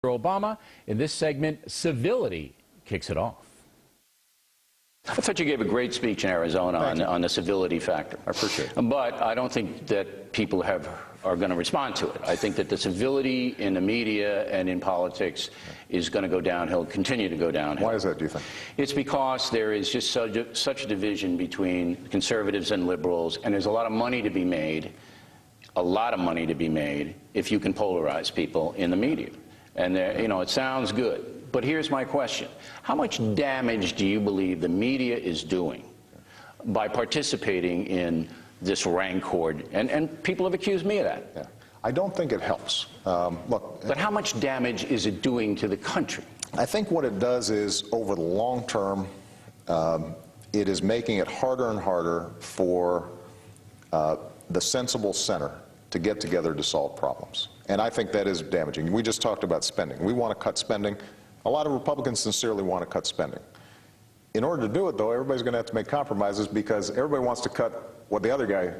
Obama. In this segment, civility kicks it off. I thought you gave a great speech in Arizona on the civility factor. I appreciate it. But I don't think that people are going to respond to it. I think that the civility in the media and in politics is going to go downhill, continue to go downhill. Why is that, do you think? It's because there is just such a division between conservatives and liberals, and there's a lot of money to be made, if you can polarize people in the media. And you know, it sounds good. But here's my question. How much damage do you believe the media is doing by participating in this rancor? And people have accused me of that. Yeah. I don't think it helps. Look, but how much damage is it doing to the country? I think what it does is, over the long term, it is making it harder and harder for the sensible center to get together to solve problems. And I think that is damaging. We just talked about spending. We want to cut spending. A lot of Republicans sincerely want to cut spending. In order to do it, though, everybody's going to have to make compromises, because everybody wants to cut what the other guy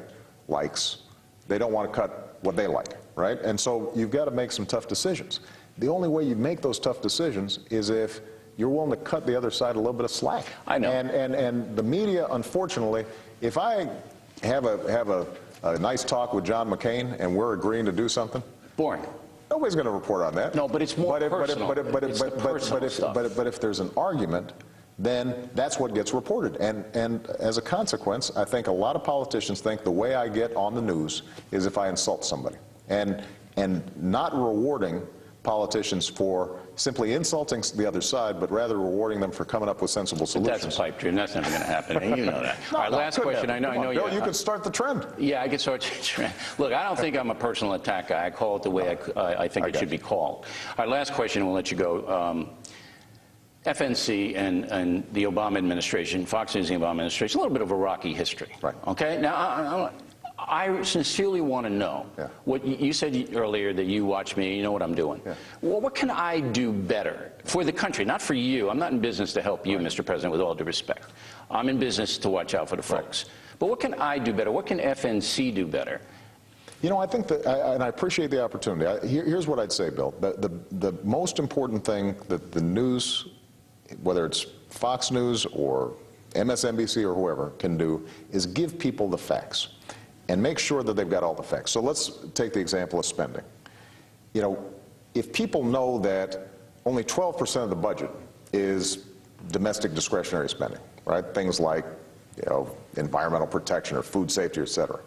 likes. They don't want to cut what they like, right? And so you've got to make some tough decisions. The only way you make those tough decisions is if you're willing to cut the other side a little bit of slack. I know. And the media, unfortunately, if I have a nice talk with John McCain and we're agreeing to do something, boring. Nobody's going to report on that. No, but it's more personal. But if there's an argument, then that's what gets reported. And as a consequence, I think a lot of politicians think the way I get on the news is if I insult somebody. And not rewarding politicians for simply insulting the other side, but rather rewarding them for coming up with sensible solutions. But that's a pipe dream. That's never going to happen. And you know that. No, all right, last question. I know Bill, you can start the trend. Yeah, I can start the trend. Look, I don't think I'm a personal attack guy. I call it the way I think it should be called. All right, last question, and we'll let you go. FNC and the Obama administration, Fox News and the Obama administration, a little bit of a rocky history. Right. Okay? Now, I sincerely want to know what you said earlier, that you watch me, you know what I'm doing. Yeah. Well, what can I do better for the country, not for you? I'm not in business to help you, Mr. President, with all due respect. I'm in business to watch out for the folks. But what can I do better? What can FNC do better? You know, I think that, and I appreciate the opportunity. Here's what I'd say, Bill. The most important thing that the news, whether it's Fox News or MSNBC or whoever, can do is give people the facts and make sure that they've got all the facts. So let's take the example of spending. You know, if people know that only 12% of the budget is domestic discretionary spending, right? Things like, you know, environmental protection or food safety, et cetera,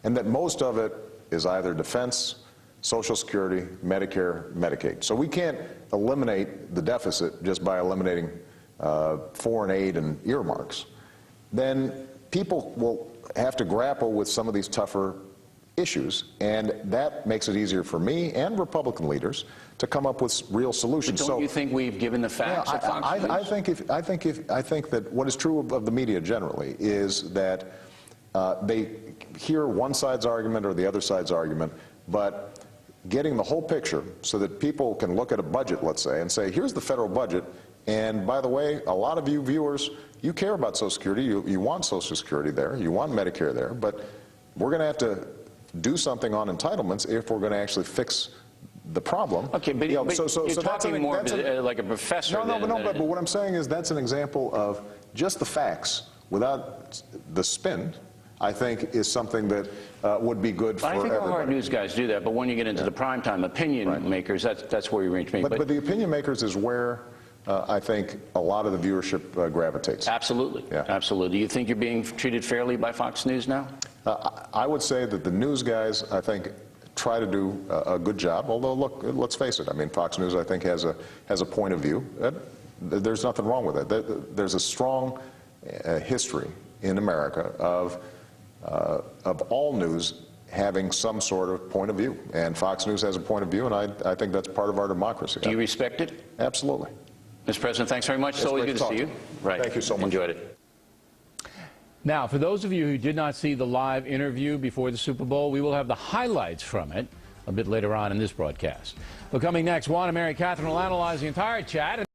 and that most of it is either defense, Social Security, Medicare, Medicaid. So we can't eliminate the deficit just by eliminating foreign aid and earmarks. Then people will have to grapple with some of these tougher issues, and that makes it easier for me and Republican leaders to come up with real solutions. But don't you think we've given the facts at Fox News? I think that what is true of the media generally is that they hear one side's argument or the other side's argument, but getting the whole picture so that people can look at a budget, let's say, and say, here's the federal budget, and by the way, a lot of you viewers, you care about Social Security, you want Social Security there, you want Medicare there, but we're going to have to do something on entitlements if we're going to actually fix the problem. Okay, but, you're talking more like a professor. But what I'm saying is that's an example of just the facts without the spin, I think, is something that would be good for everybody. I think our hard news guys do that, but when you get into the primetime opinion makers, that's where you reach me. But the opinion makers is where I think a lot of the viewership gravitates. Absolutely. Yeah. Absolutely. Do you think you're being treated fairly by Fox News now? I would say that the news guys, I think, try to do a good job. Although, look, let's face it. I mean, Fox News, I think, has a point of view. There's nothing wrong with it. There's a strong history in America of all news having some sort of point of view, and Fox News has a point of view, and I think that's part of our democracy. Do you respect it? Absolutely. Mr. President, thanks very much. It's always good to see you. Right. Thank you so much. Enjoyed it. Now, for those of you who did not see the live interview before the Super Bowl, we will have the highlights from it a bit later on in this broadcast. But coming next, Juan and Mary Catherine will analyze the entire chat.